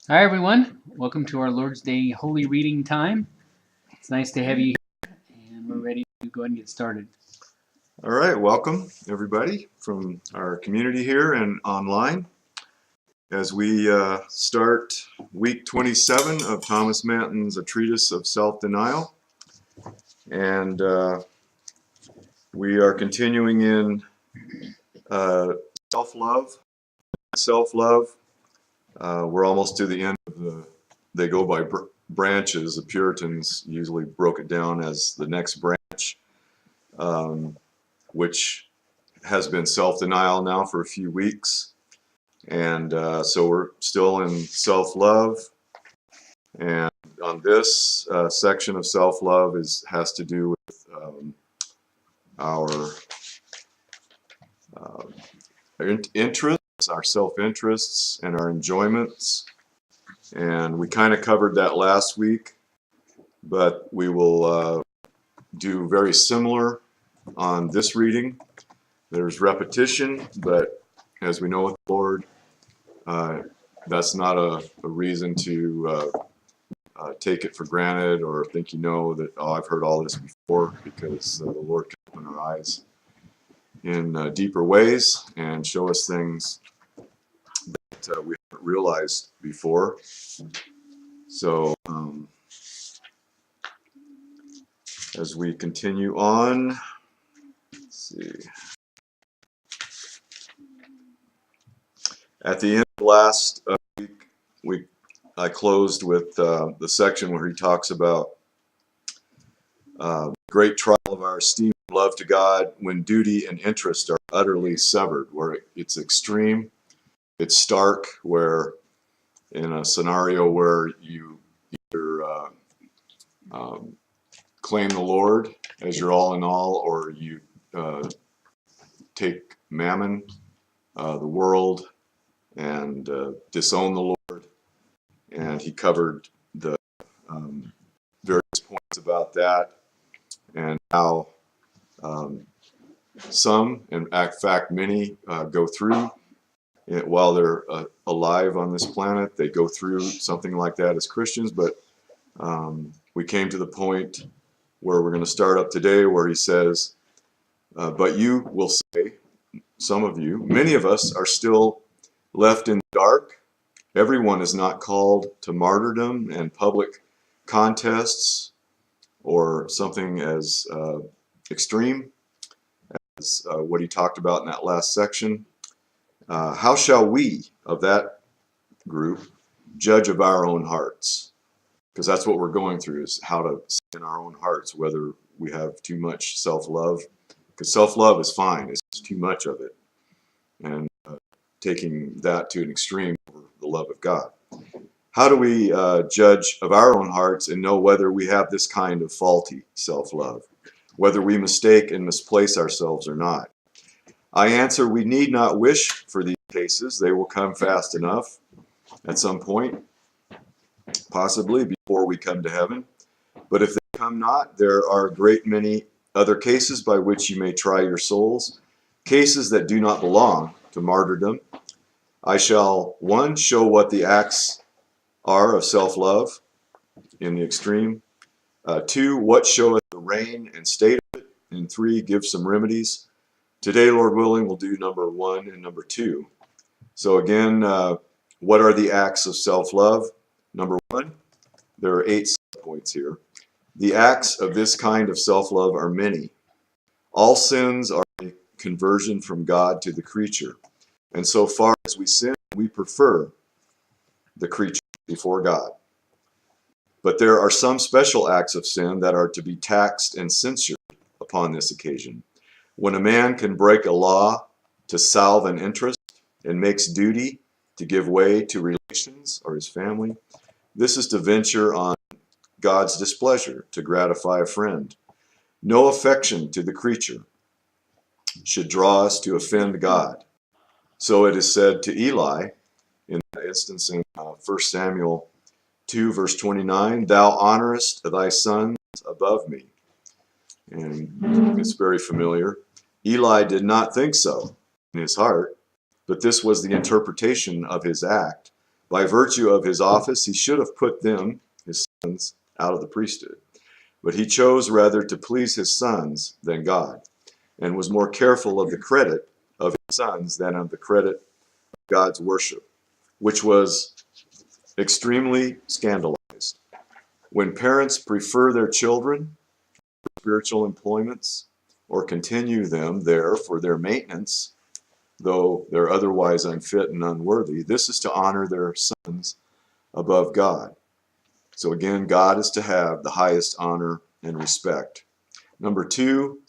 Hi, everyone. Welcome to our Lord's Day Holy Reading time. It's nice to have you here, and we're ready to go ahead and get started. All right, welcome everybody from our community here and online as we start week 27 of Thomas Manton's A Treatise of Self-Denial. And we are continuing in self-love. We're almost to the end of they go by branches. The Puritans usually broke it down as the next branch, which has been self-denial now for a few weeks. And so we're still in self-love. And on this section of self-love has to do with our interests, our self-interests, and our enjoyments. And we kind of covered that last week, but we will do very similar on this reading. There's repetition, but as we know with the Lord, that's not a reason to take it for granted or think that, oh, I've heard all this before, because the Lord can open our eyes in deeper ways and show us things that we haven't realized before. So as we continue on, let's see. At the end of last week, I closed with the section where he talks about great trial of our esteem and love to God when duty and interest are utterly severed, where it's extreme, it's stark, where in a scenario where you either claim the Lord as your all in all, or you take mammon, the world, and disown the Lord. And he covered the various points about that, and how some, in fact many, go through it while they're alive on this planet. They go through something like that as Christians, but we came to the point where we're going to start up today, where he says, but you will say, some of you, many of us are still left in the dark. Everyone is not called to martyrdom and public contests, or something as extreme as what he talked about in that last section. How shall we, of that group, judge of our own hearts? Because that's what we're going through, is how to see in our own hearts whether we have too much self-love. Because self-love is fine, it's just too much of it, and taking that to an extreme over the love of God. How do we judge of our own hearts and know whether we have this kind of faulty self-love, whether we mistake and misplace ourselves or not? I answer, we need not wish for these cases. They will come fast enough at some point, possibly before we come to heaven. But if they come not, there are a great many other cases by which you may try your souls, cases that do not belong to martyrdom. I shall, 1, show what the acts are of self-love in the extreme. 2, what showeth the reign and state of it. And 3, give some remedies. Today, Lord willing, we'll do number 1 and number 2. So again, what are the acts of self-love? Number 1, there are 8 points here. The acts of this kind of self-love are many. All sins are a conversion from God to the creature. And so far as we sin, we prefer the creature before God. But there are some special acts of sin that are to be taxed and censured upon this occasion. When a man can break a law to salve an interest and makes duty to give way to relations or his family, this is to venture on God's displeasure to gratify a friend. No affection to the creature should draw us to offend God. So it is said to Eli, in that instance in 1 Samuel 2, verse 29, thou honorest thy sons above me. And it's very familiar. Eli did not think so in his heart, but this was the interpretation of his act By virtue of his office, he should have put them, his sons, out of the priesthood. But he chose rather to please his sons than God, and was more careful of the credit of his sons than of the credit of God's worship, which was extremely scandalized. When parents prefer their children for spiritual employments, or continue them there for their maintenance, though they're otherwise unfit and unworthy, this is to honor their sons above God. So again, God is to have the highest honor and respect. Number 2,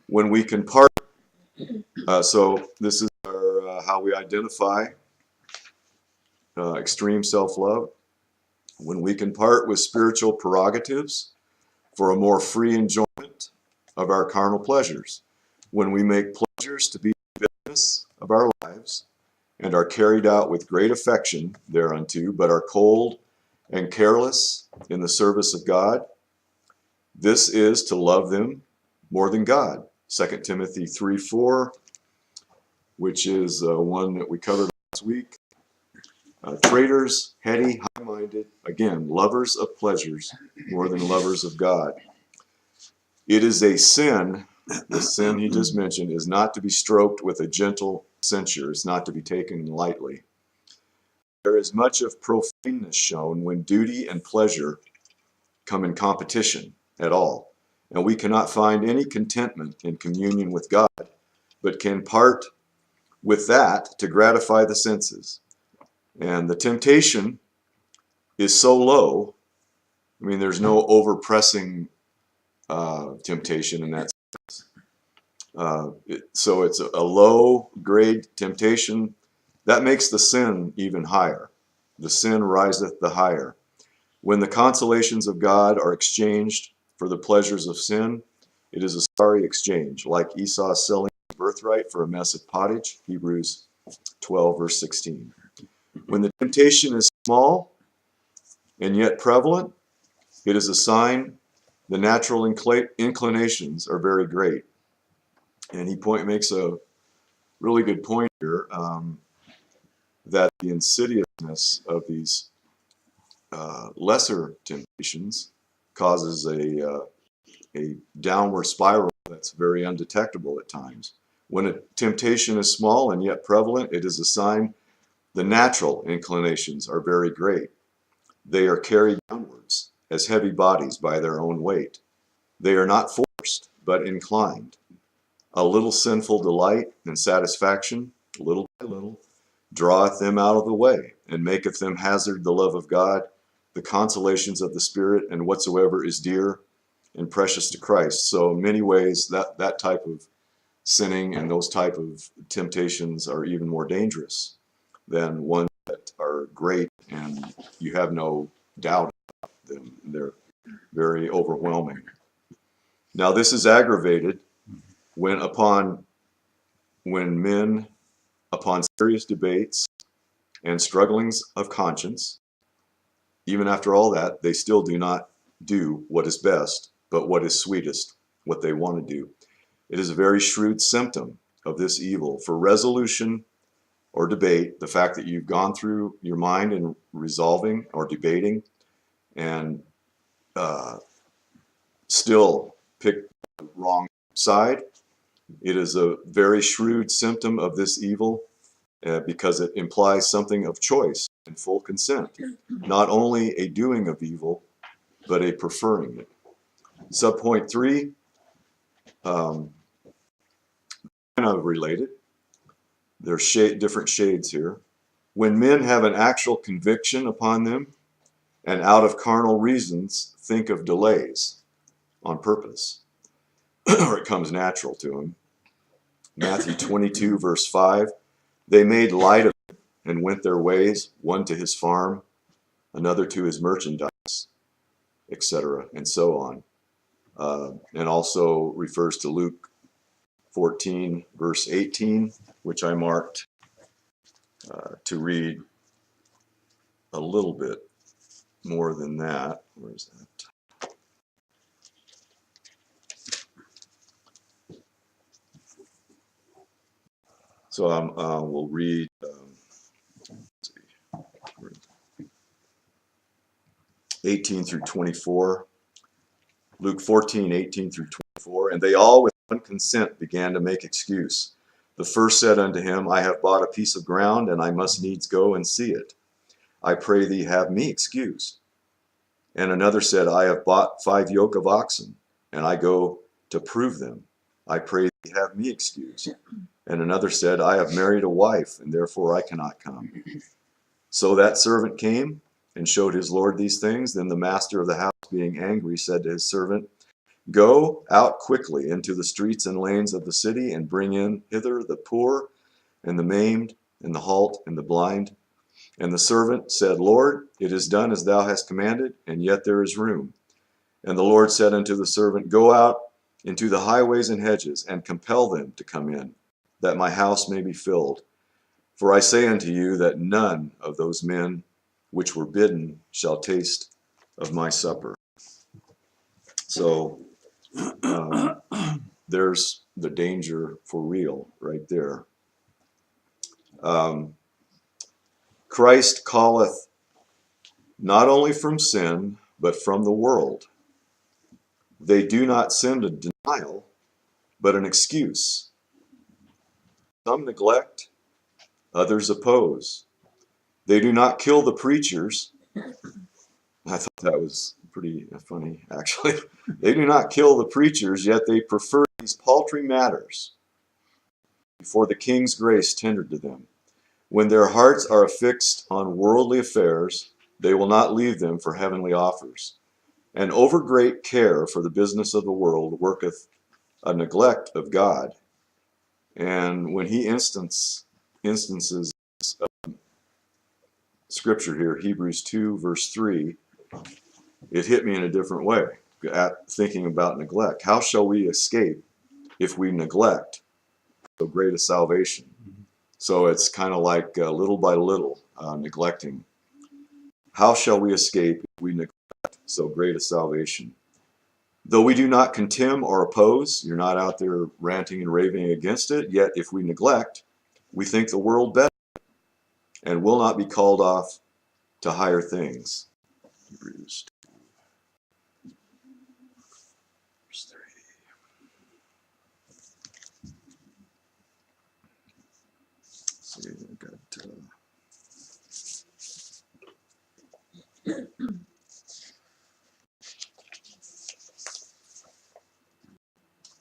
when we can part. So this is our, how we identify extreme self-love. When we can part with spiritual prerogatives for a more free enjoyment of our carnal pleasures. When we make pleasures to be the business of our lives and are carried out with great affection thereunto, but are cold and careless in the service of God, this is to love them more than God. 2 Timothy 3:4, which is one that we covered last week. Traitors, heady, high-minded, again, lovers of pleasures more than lovers of God. It is a sin, the sin he just mentioned, is not to be stroked with a gentle censure. It's not to be taken lightly. There is much of profaneness shown when duty and pleasure come in competition at all, and we cannot find any contentment in communion with God, but can part with that to gratify the senses. And the temptation is so low, I mean, there's no overpressing temptation in that sense. So it's a low grade temptation. That makes the sin even higher. The sin riseth the higher. When the consolations of God are exchanged for the pleasures of sin, it is a sorry exchange, like Esau selling his birthright for a mess of pottage, Hebrews 12, verse 16. When the temptation is small and yet prevalent, it is a sign the natural inclinations are very great. And he makes a really good point here, that the insidiousness of these lesser temptations causes a downward spiral that's very undetectable at times. When a temptation is small and yet prevalent, it is a sign the natural inclinations are very great. They are carried downwards as heavy bodies by their own weight. They are not forced, but inclined. A little sinful delight and satisfaction, little by little, draweth them out of the way, and maketh them hazard the love of God, the consolations of the Spirit, and whatsoever is dear and precious to Christ. So in many ways, that type of sinning and those type of temptations are even more dangerous than ones that are great and you have no doubt about them. They're very overwhelming. Now this is aggravated when men, upon serious debates and strugglings of conscience, even after all that, they still do not do what is best, but what is sweetest, what they want to do. It is a very shrewd symptom of this evil. For resolution or debate, the fact that you've gone through your mind in resolving or debating and still pick the wrong side, it is a very shrewd symptom of this evil because it implies something of choice and full consent. Not only a doing of evil, but a preferring it. Subpoint 3, kind of related. There's different shades here. When men have an actual conviction upon them and out of carnal reasons think of delays on purpose, or it comes natural to them. Matthew 22, verse 5, they made light of it and went their ways, one to his farm, another to his merchandise, etc., and so on. And also refers to Luke 14, verse 18, which I marked to read a little bit more than that. Where is that? So we'll read, let's see. 18 through 24. Luke 14, 18 through 24. And they all with one consent began to make excuse. The first said unto him, I have bought a piece of ground, and I must needs go and see it. I pray thee have me excused. And another said, I have bought 5 yoke of oxen, and I go to prove them. I pray thee have me excused. And another said, I have married a wife, and therefore I cannot come. So that servant came and showed his lord these things. Then the master of the house, being angry, said to his servant, Go out quickly into the streets and lanes of the city, and bring in hither the poor, and the maimed, and the halt, and the blind. And the servant said, Lord, it is done as thou hast commanded, and yet there is room. And the Lord said unto the servant, Go out into the highways and hedges, and compel them to come in, that my house may be filled. For I say unto you that none of those men which were bidden shall taste of my supper. So there's the danger for real right there. Christ calleth not only from sin, but from the world. They do not send a denial, but an excuse. Some neglect, others oppose. They do not kill the preachers. I thought that was pretty funny, actually. They do not kill the preachers, yet they prefer these paltry matters before the king's grace tendered to them. When their hearts are affixed on worldly affairs, they will not leave them for heavenly offers. And over great care for the business of the world worketh a neglect of God. And when he instances scripture here, Hebrews 2, verse 3, it hit me in a different way, at thinking about neglect. How shall we escape if we neglect so great a salvation? So it's kind of like little by little neglecting. How shall we escape if we neglect so great a salvation? Though we do not contemn or oppose, you're not out there ranting and raving against it, yet if we neglect, we think the world better and will not be called off to higher things. Hebrews 2, verse 3. See, I've got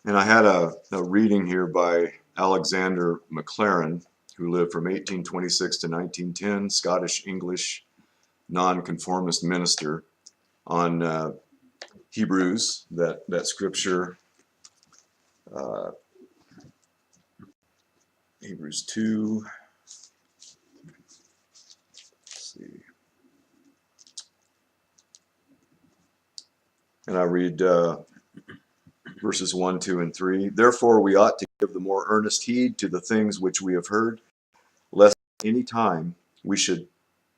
and I had a reading here by Alexander MacLaren, who lived from 1826 to 1910, Scottish-English nonconformist minister, on Hebrews, that scripture, Hebrews 2, let's see, and I read verses 1, 2, and 3. Therefore we ought to give the more earnest heed to the things which we have heard, lest at any time we should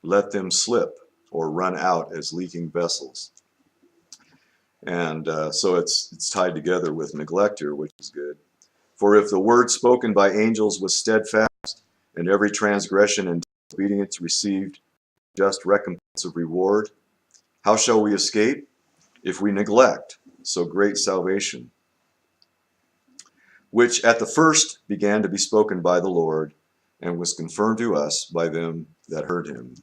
let them slip or run out as leaking vessels. And so it's tied together with neglect here, which is good. For if the word spoken by angels was steadfast, and every transgression and disobedience received just recompense of reward, how shall we escape if we neglect so great salvation, which at the first began to be spoken by the Lord, and was confirmed to us by them that heard him?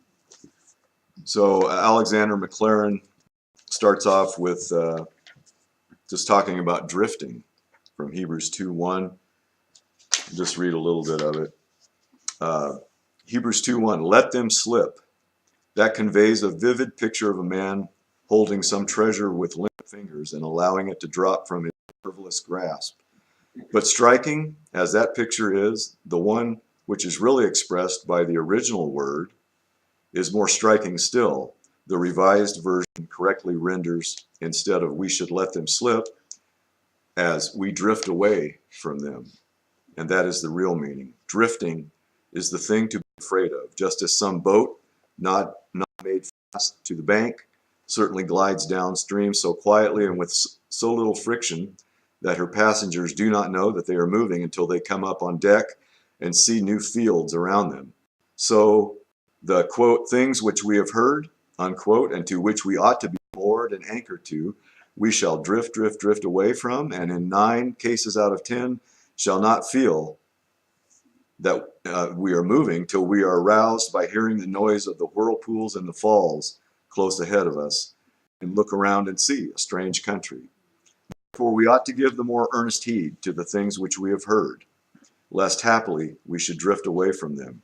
So Alexander MacLaren starts off with just talking about drifting from Hebrews 2:1. Just read a little bit of it. Hebrews 2:1, let them slip. That conveys a vivid picture of a man holding some treasure with limp fingers and allowing it to drop from his frivolous grasp. But striking as that picture is, the one which is really expressed by the original word is more striking still. The Revised Version correctly renders, instead of we should let them slip, as we drift away from them. And that is the real meaning. Drifting is the thing to be afraid of, just as some boat not made fast to the bank certainly glides downstream so quietly and with so little friction that her passengers do not know that they are moving until they come up on deck and see new fields around them. So the quote, things which we have heard, unquote, and to which we ought to be moored and anchored to, we shall drift away from, and in 9 cases out of 10 shall not feel that we are moving till we are aroused by hearing the noise of the whirlpools and the falls close ahead of us, and look around and see a strange country. For we ought to give the more earnest heed to the things which we have heard, lest haply we should drift away from them.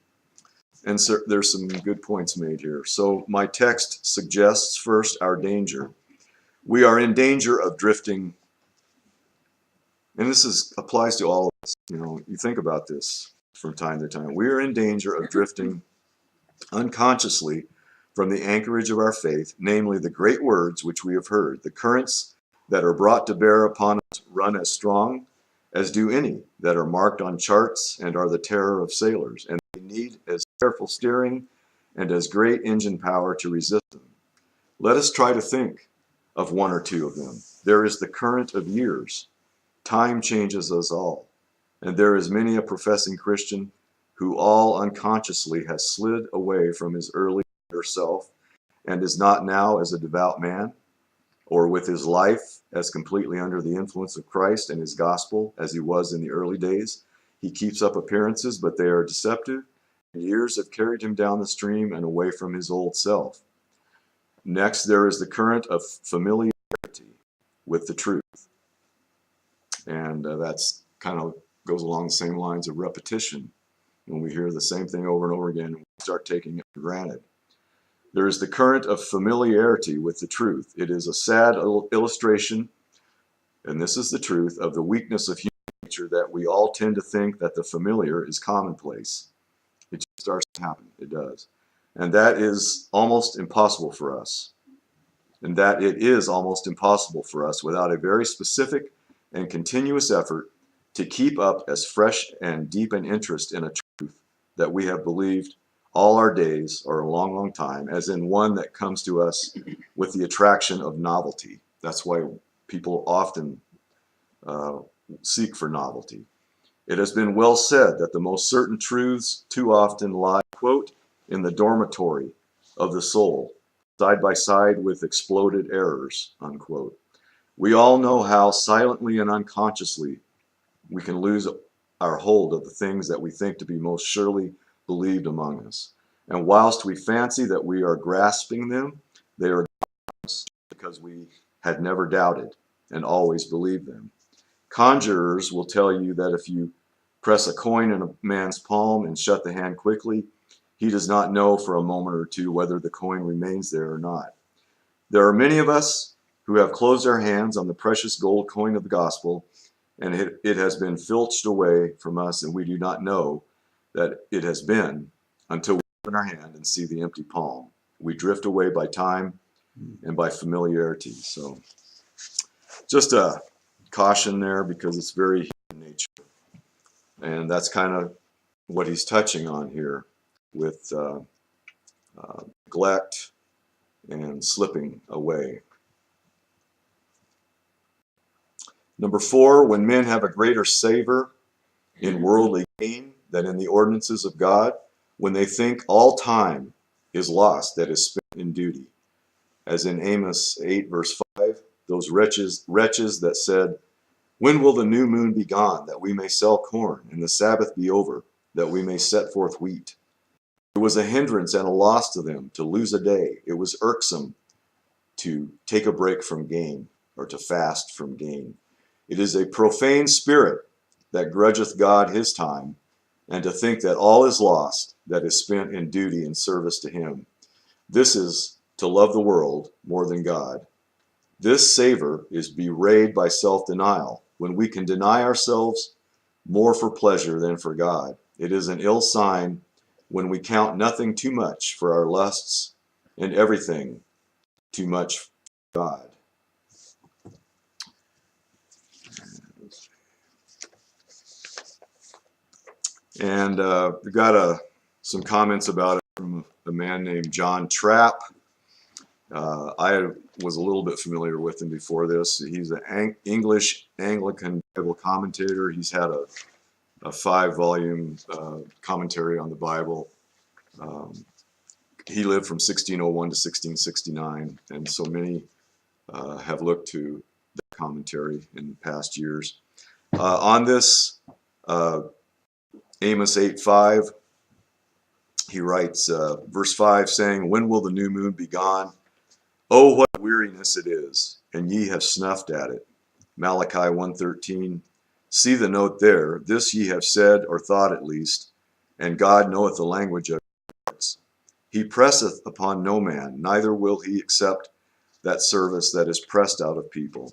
And so there's some good points made here. So my text suggests first our danger. We are in danger of drifting, and this applies to all of us. You know, you think about this from time to time. We are in danger of drifting unconsciously from the anchorage of our faith, namely the great words which we have heard. The currents that are brought to bear upon us run as strong as do any that are marked on charts and are the terror of sailors, and they need as careful steering and as great engine power to resist them. Let us try to think of 1 or 2 of them. There is the current of years. Time changes us all, and there is many a professing Christian who all unconsciously has slid away from his early self and is not now as a devout man, or with his life as completely under the influence of Christ and his gospel as he was in the early days. He keeps up appearances, but they are deceptive. Years have carried him down the stream and away from his old self. Next, there is the current of familiarity with the truth. And that's kind of goes along the same lines of repetition. When we hear the same thing over and over again, we start taking it for granted. There is the current of familiarity with the truth. It is a sad illustration, and this is the truth, of the weakness of human nature, that we all tend to think that the familiar is commonplace. It just starts to happen. It does. And that is almost impossible for us. And that it is almost impossible for us without a very specific and continuous effort to keep up as fresh and deep an interest in a truth that we have believed all our days, or a long, long time, as in one that comes to us with the attraction of novelty. That's why people often seek for novelty. It has been well said that the most certain truths too often lie, quote, in the dormitory of the soul, side by side with exploded errors, unquote. We all know how silently and unconsciously we can lose our hold of the things that we think to be most surely believed among us. And whilst we fancy that we are grasping them, they are because we had never doubted and always believed them. Conjurers will tell you that if you press a coin in a man's palm and shut the hand quickly, he does not know for a moment or two whether the coin remains there or not. There are many of us who have closed our hands on the precious gold coin of the gospel, and it has been filched away from us, and we do not know that it has been until we open our hand and see the empty palm. We drift away by time and by familiarity. So just a caution there, because it's very human nature. And that's kind of what he's touching on here with neglect and slipping away. Number 4, when men have a greater savor in worldly gain than in the ordinances of God, when they think all time is lost that is spent in duty. As in Amos 8 verse 5, those wretches that said, when will the new moon be gone, that we may sell corn, and the Sabbath be over, that we may set forth wheat? It was a hindrance and a loss to them to lose a day. It was irksome to take a break from gain, or to fast from gain. It is a profane spirit that grudgeth God his time, and to think that all is lost that is spent in duty and service to him. This is to love the world more than God. This savor is bewrayed by self-denial, when we can deny ourselves more for pleasure than for God. It is an ill sign when we count nothing too much for our lusts and everything too much for God. And we got some comments about it from a man named John Trapp. I was a little bit familiar with him before this. He's an English Anglican Bible commentator. He's had a 5-volume commentary on the Bible. he lived from 1601 to 1669, and so many have looked to the commentary in past years. On this, Amos 8:5, he writes, verse 5, saying, "When will the new moon be gone? Oh, what weariness it is, and ye have snuffed at it." Malachi 1:13, see the note there, this ye have said, or thought at least, and God knoweth the language of your hearts. He presseth upon no man, neither will he accept that service that is pressed out of people,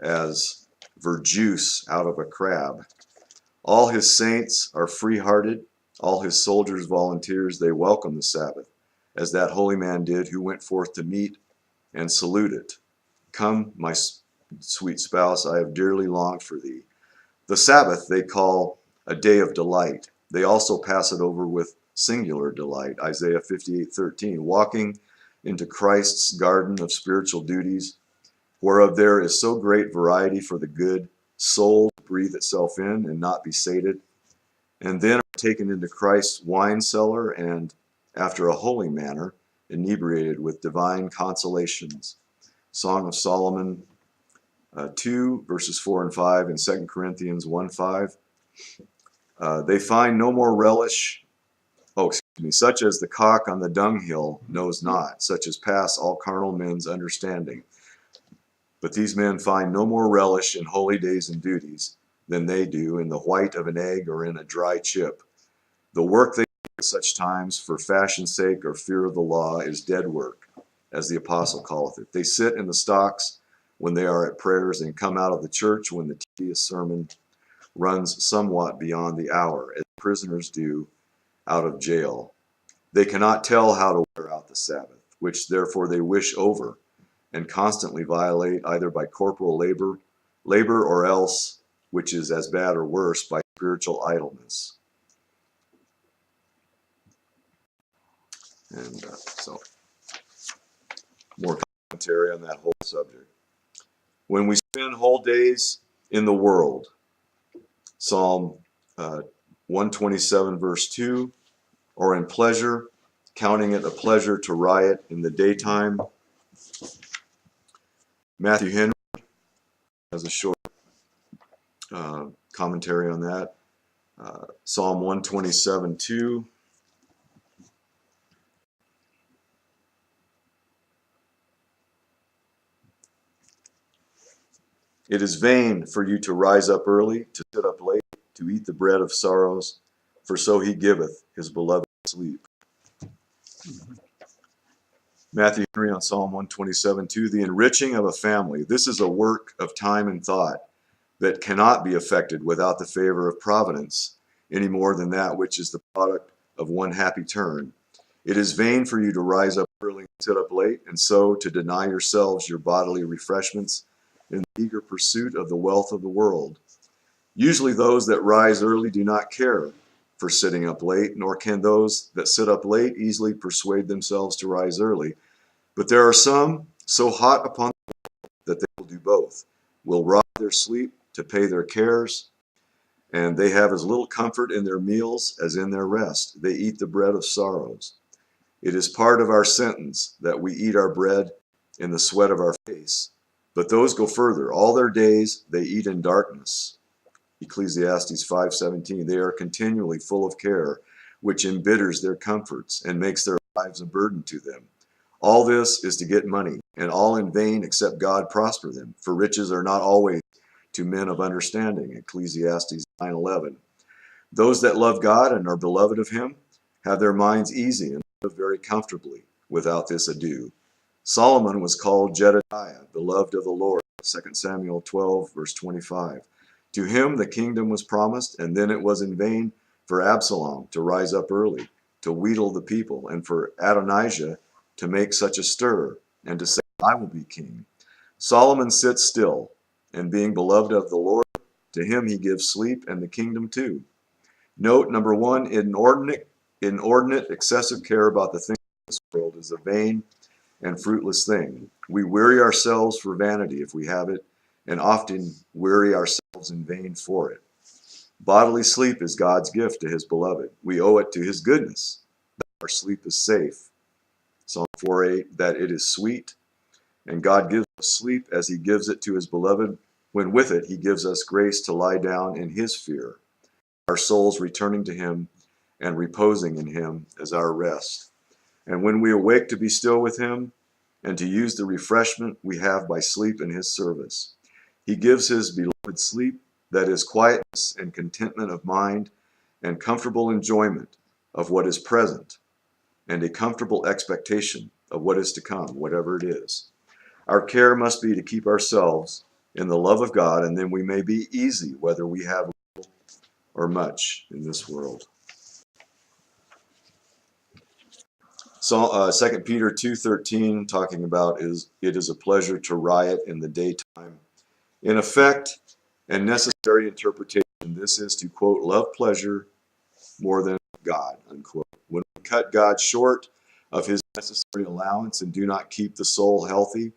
as verjuice out of a crab. All his saints are free-hearted, all his soldiers volunteers, they welcome the Sabbath, as that holy man did who went forth to meet and salute it. Come, my sweet spouse, I have dearly longed for thee. The Sabbath they call a day of delight. They also pass it over with singular delight. Isaiah 58:13, walking into Christ's garden of spiritual duties, whereof there is so great variety for the good soul to breathe itself in and not be sated, and then are taken into Christ's wine cellar and, after a holy manner, inebriated with divine consolations. Song of Solomon 2, verses 4 and 5, and 2 Corinthians 1:5. They find no more relish, such as the cock on the dunghill knows not, such as pass all carnal men's understanding. But these men find no more relish in holy days and duties than they do in the white of an egg or in a dry chip. The work they do at such times for fashion's sake or fear of the law is dead work, as the apostle calleth it. They sit in the stocks when they are at prayers, and come out of the church when the tedious sermon runs somewhat beyond the hour, as prisoners do out of jail. They cannot tell how to wear out the Sabbath, which therefore they wish over, and constantly violate either by corporal labor, or else, which is as bad or worse, by spiritual idleness. And so, more commentary on that whole subject. When we spend whole days in the world, Psalm 127 verse 2, or in pleasure, counting it a pleasure to riot in the daytime. Matthew Henry has a short commentary on that. Psalm 127 2. It is vain for you to rise up early, to sit up late, to eat the bread of sorrows, for so he giveth his beloved sleep. Matthew Henry on Psalm 127 2, the enriching of a family. This is a work of time and thought that cannot be effected without the favor of providence, any more than that which is the product of one happy turn. It is vain for you to rise up early and sit up late, and so to deny yourselves your bodily refreshments in the eager pursuit of the wealth of the world. Usually those that rise early do not care for sitting up late, nor can those that sit up late easily persuade themselves to rise early. But there are some so hot upon that they will do both, will rob their sleep to pay their cares, and they have as little comfort in their meals as in their rest. They eat the bread of sorrows. It is part of our sentence that we eat our bread in the sweat of our face. But those go further. All their days they eat in darkness. Ecclesiastes 5:17. They are continually full of care, which embitters their comforts and makes their lives a burden to them. All this is to get money, and all in vain except God prosper them. For riches are not always to men of understanding. Ecclesiastes 9:11. Those that love God and are beloved of him have their minds easy and live very comfortably without this ado. Solomon was called Jedediah, beloved of the Lord, 2 Samuel 12, verse 25. To him the kingdom was promised, and then it was in vain for Absalom to rise up early, to wheedle the people, and for Adonijah to make such a stir, and to say, I will be king. Solomon sits still, and being beloved of the Lord, to him he gives sleep and the kingdom too. Note number 1, inordinate excessive care about the things of this world is a vain and fruitless thing. We weary ourselves for vanity if we have it, and often weary ourselves in vain for it. Bodily sleep is God's gift to his beloved. We owe it to his goodness that our sleep is safe. 4:8, that it is sweet, and God gives us sleep as he gives it to his beloved, when with it he gives us grace to lie down in his fear, our souls returning to him and reposing in him as our rest. And when we awake to be still with him and to use the refreshment we have by sleep in his service, he gives his beloved sleep, that is quietness and contentment of mind and comfortable enjoyment of what is present and a comfortable expectation of what is to come, whatever it is. Our care must be to keep ourselves in the love of God, and then we may be easy whether we have little or much in this world. So, 2 Peter 2:13, talking about it is a pleasure to riot in the daytime. In effect and necessary interpretation, this is to, quote, love pleasure more than God, unquote. When we cut God short of his necessary allowance and do not keep the soul healthy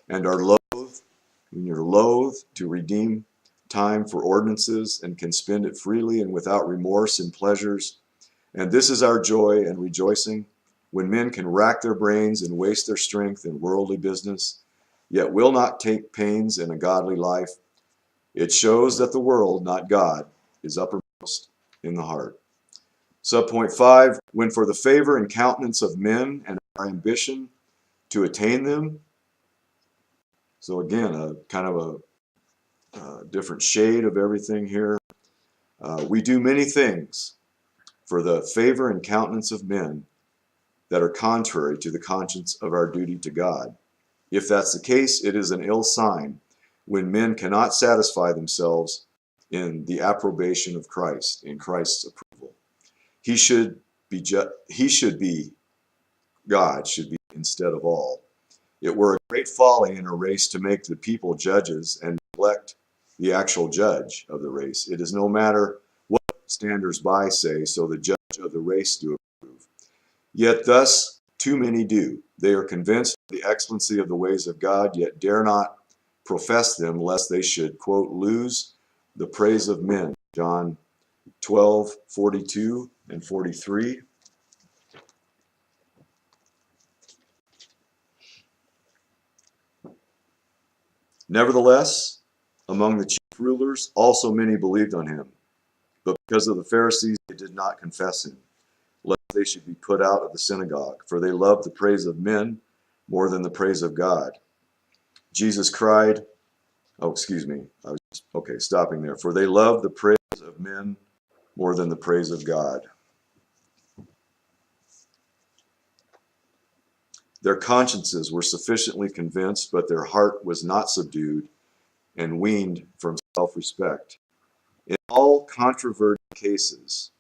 and are loath, when you're loath to redeem time for ordinances and can spend it freely and without remorse in pleasures, and this is our joy and rejoicing, when men can rack their brains and waste their strength in worldly business, yet will not take pains in a godly life, it shows that the world, not God, is uppermost in the heart. Subpoint 5, when for the favor and countenance of men and our ambition to attain them. So again, a kind of a different shade of everything here. We do many things for the favor and countenance of men that are contrary to the conscience of our duty to God. If that's the case, it is an ill sign when men cannot satisfy themselves in the approbation of Christ, in Christ's approval. He should be God should be instead of all. It were a great folly in a race to make the people judges and neglect the actual judge of the race. It is no matter what standers-by say, so the judge of the race do approve. Yet thus too many do. They are convinced of the excellency of the ways of God, yet dare not profess them, lest they should, quote, lose the praise of men. John 12:42 and 43. Nevertheless, among the chief rulers also many believed on him, but because of the Pharisees they did not confess him, lest they should be put out of the synagogue, for they loved the praise of men more than the praise of God. Jesus cried, stopping there. For they loved the praise of men more than the praise of God. Their consciences were sufficiently convinced, but their heart was not subdued and weaned from self-respect. In all controverted cases,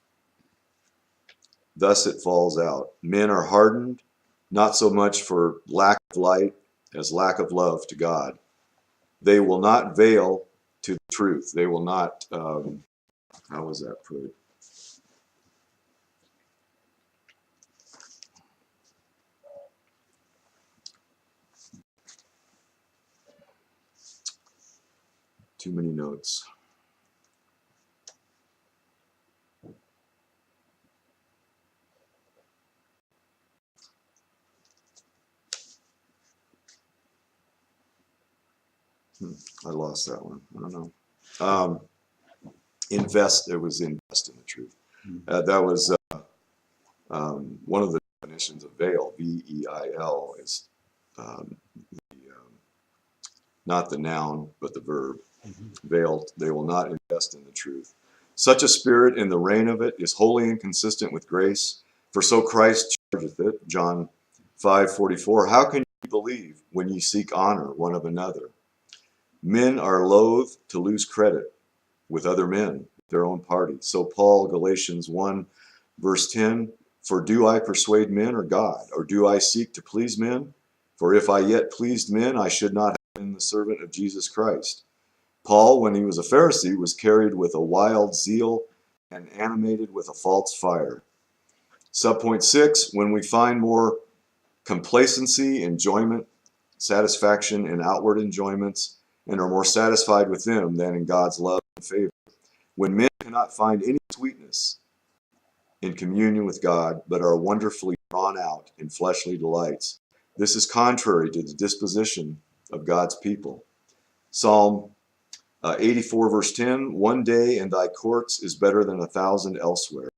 thus it falls out. Men are hardened, not so much for lack of light as lack of love to God. They will not veil to the truth. They will not, how was that put? Too many notes. I lost that one. I don't know. It was invest in the truth. That was one of the definitions of veil. V-E-I-L is not the noun, but the verb. Veiled. They will not invest in the truth. Such a spirit in the reign of it is wholly inconsistent with grace, for so Christ chargeth it. John 5:44. How can ye believe when ye seek honor one of another? Men are loath to lose credit with other men, their own party. So Paul, Galatians 1, verse 10, for do I persuade men or God? Or do I seek to please men? For if I yet pleased men, I should not have been the servant of Jesus Christ. Paul, when he was a Pharisee, was carried with a wild zeal and animated with a false fire. Subpoint 6, when we find more complacency, enjoyment, satisfaction in outward enjoyments, and are more satisfied with them than in God's love and favor. When men cannot find any sweetness in communion with God, but are wonderfully drawn out in fleshly delights, This is contrary to the disposition of God's people. Psalm 84 verse 10, one day in thy courts is better than 1,000 elsewhere.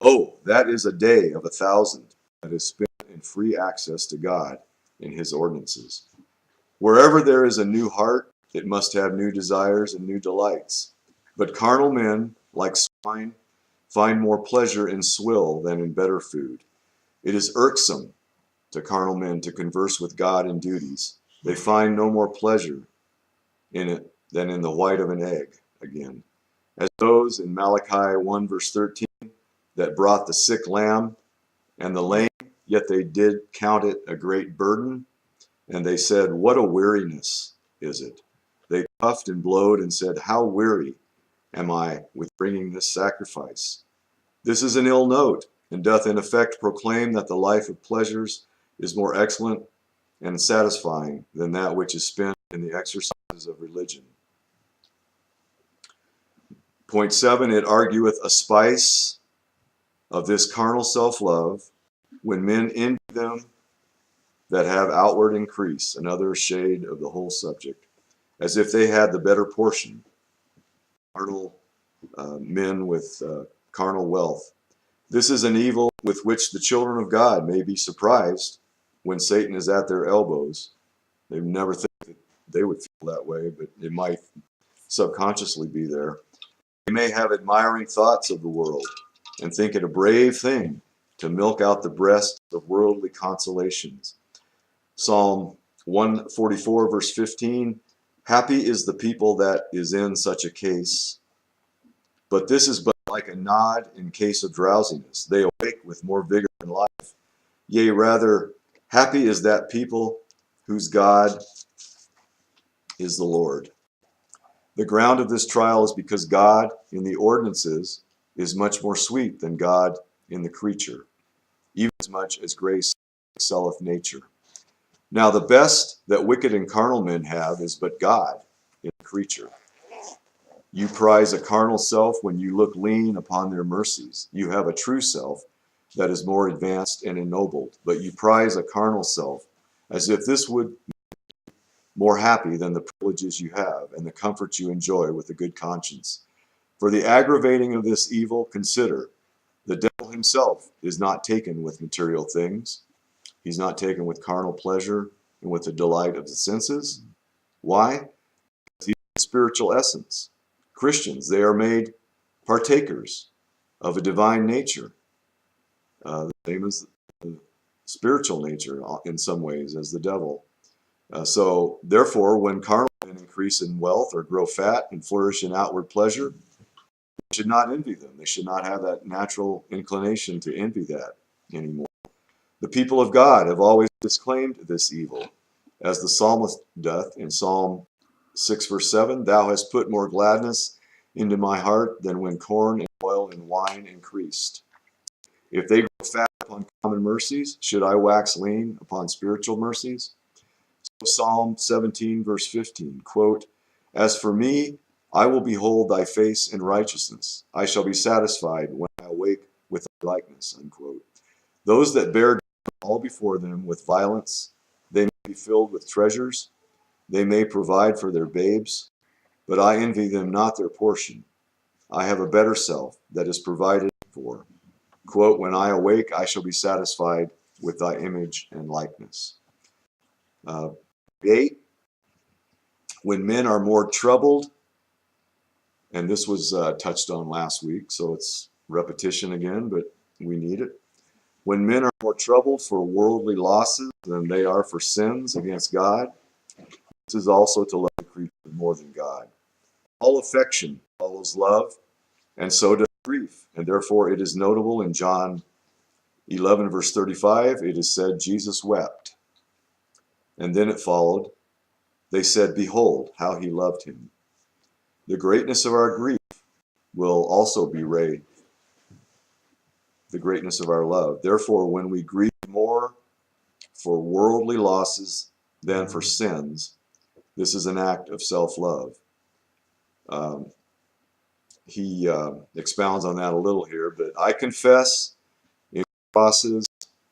Oh, that is a day of 1,000 that is spent in free access to God in his ordinances. Wherever there is a new heart, it must have new desires and new delights. But carnal men, like swine, find more pleasure in swill than in better food. It is irksome to carnal men to converse with God in duties. They find no more pleasure in it than in the white of an egg again. As those in Malachi 1 verse 13 that brought the sick lamb and the lame, yet they did count it a great burden. And they said, what a weariness is it? They puffed and blowed and said, how weary am I with bringing this sacrifice? This is an ill note, and doth in effect proclaim that the life of pleasures is more excellent and satisfying than that which is spent in the exercises of religion. Point 7, it argueth a spice of this carnal self-love when men envy them that have outward increase, another shade of the whole subject, as if they had the better portion, carnal men with carnal wealth. This is an evil with which the children of God may be surprised when Satan is at their elbows. They never think that they would feel that way, but it might subconsciously be there. They may have admiring thoughts of the world and think it a brave thing to milk out the breast of worldly consolations. Psalm 144 verse 15, happy is the people that is in such a case, but this is but like a nod in case of drowsiness. They awake with more vigor than life. Yea, rather, happy is that people whose God is the Lord. The ground of this trial is because God in the ordinances is much more sweet than God in the creature, even as much as grace excelleth nature. Now the best that wicked and carnal men have is but God in the creature. You prize a carnal self when you look lean upon their mercies. You have a true self that is more advanced and ennobled, but you prize a carnal self as if this would be more happy than the privileges you have and the comforts you enjoy with a good conscience. For the aggravating of this evil, consider, the devil himself is not taken with material things. He's not taken with carnal pleasure and with the delight of the senses. Why? Because he's the spiritual essence. Christians, they are made partakers of a divine nature, the same as the spiritual nature in some ways as the devil. So therefore, when carnal men increase in wealth or grow fat and flourish in outward pleasure, we should not envy them. They should not have that natural inclination to envy that anymore. The people of God have always disclaimed this evil, as the psalmist doth in Psalm 6 verse 7, thou hast put more gladness into my heart than when corn and oil and wine increased. If they grow fat upon common mercies, should I wax lean upon spiritual mercies? So Psalm 17 verse 15, quote, as for me, I will behold thy face in righteousness. I shall be satisfied when I awake with thy likeness, unquote. Those that bear all before them with violence, they may be filled with treasures, they may provide for their babes, but I envy them not their portion. I have a better self that is provided for. Quote, when I awake, I shall be satisfied with thy image and likeness. 8, when men are more troubled, and this was touched on last week, so it's repetition again, but we need it. When men are more troubled for worldly losses than they are for sins against God, this is also to love the creature more than God. All affection follows love, and so does grief. And therefore it is notable in John 11 verse 35, it is said, Jesus wept. And then it followed, they said, behold, how he loved him. The greatness of our grief will also bewray the greatness of our love. Therefore, when we grieve more for worldly losses than for sins, this is an act of self-love. He expounds on that a little here, but I confess in the crosses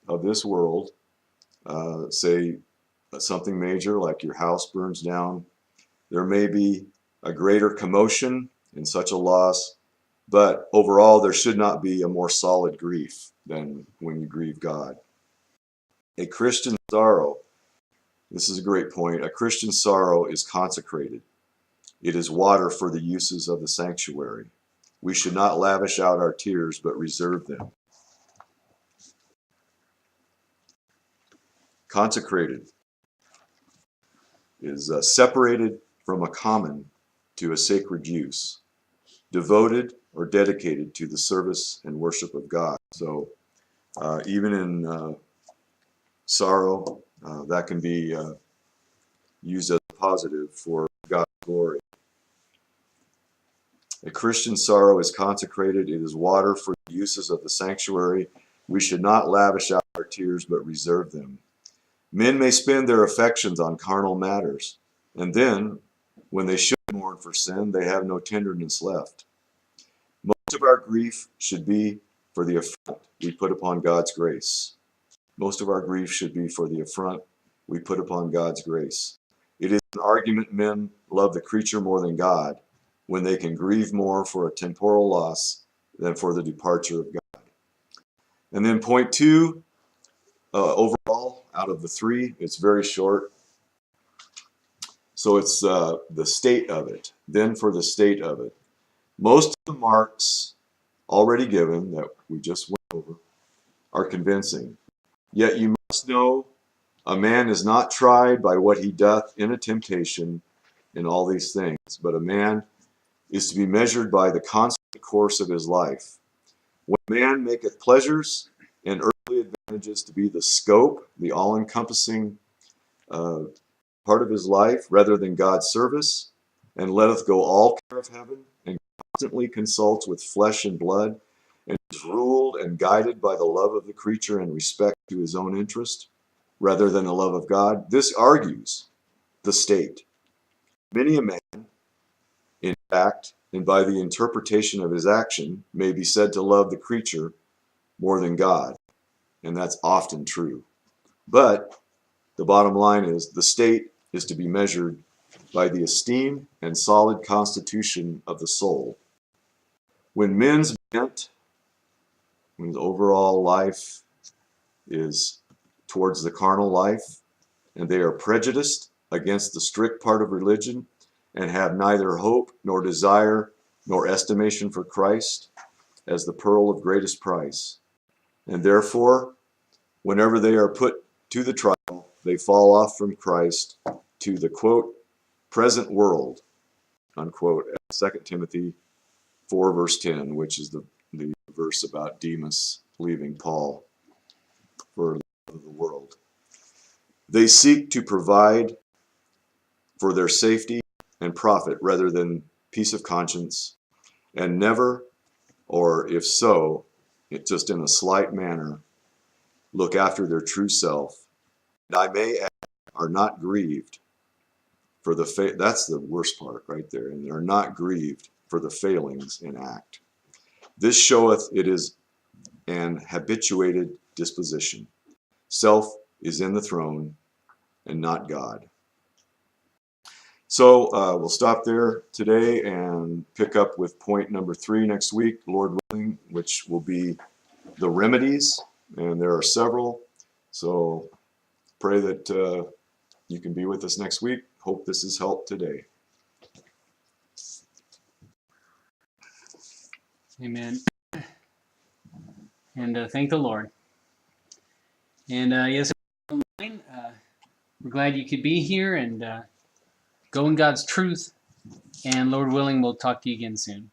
of this world say something major like your house burns down. There may be a greater commotion in such a loss, but overall there should not be a more solid grief than when you grieve God. A Christian sorrow, this is a great point, a Christian sorrow is consecrated. It is water for the uses of the sanctuary. We should not lavish out our tears, but reserve them. Consecrated is separated from a common to a sacred use, devoted or dedicated to the service and worship of God. So even in sorrow, that can be used as a positive for God's glory. A Christian sorrow is consecrated. It is water for the uses of the sanctuary. We should not lavish out our tears, but reserve them. Men may spend their affections on carnal matters, and then, when they should mourn for sin, they have no tenderness left. Most of our grief should be for the affront we put upon God's grace. Most of our grief should be for the affront we put upon God's grace. It is an argument men love the creature more than God when they can grieve more for a temporal loss than for the departure of God. And then point 2, overall, out of the 3, it's very short. So it's the state of it. Then for the state of it. Most of the marks already given that we just went over are convincing. Yet you must know a man is not tried by what he doth in a temptation in all these things, but a man is to be measured by the constant course of his life. When man maketh pleasures and earthly advantages to be the scope, the all-encompassing part of his life, rather than God's service, and letteth go all care of heaven, and constantly consults with flesh and blood, and is ruled and guided by the love of the creature and respect to his own interest, rather than the love of God, this argues the state. Many a man, in fact, and by the interpretation of his action, may be said to love the creature more than God, and that's often true. But the bottom line is the state is to be measured by the esteem and solid constitution of the soul. When men's bent, when the overall life is towards the carnal life, and they are prejudiced against the strict part of religion, and have neither hope nor desire nor estimation for Christ as the pearl of greatest price. And therefore, whenever they are put to the trial, they fall off from Christ to the, quote, present world, unquote, 2 Timothy 4, verse 10, which is the verse about Demas leaving Paul for the world. They seek to provide for their safety and profit rather than peace of conscience, and never, or if so, it just in a slight manner, look after their true self. And I may add, are not grieved for the that's the worst part right there, and are not grieved for the failings in act. This showeth it is an habituated disposition. Self is in the throne and not God. So we'll stop there today and pick up with point number 3 next week, Lord willing, which will be the remedies, and there are several. So pray that you can be with us next week. Hope this has helped today. Amen. And thank the Lord. And yes, we're glad you could be here and go in God's truth. And Lord willing, we'll talk to you again soon.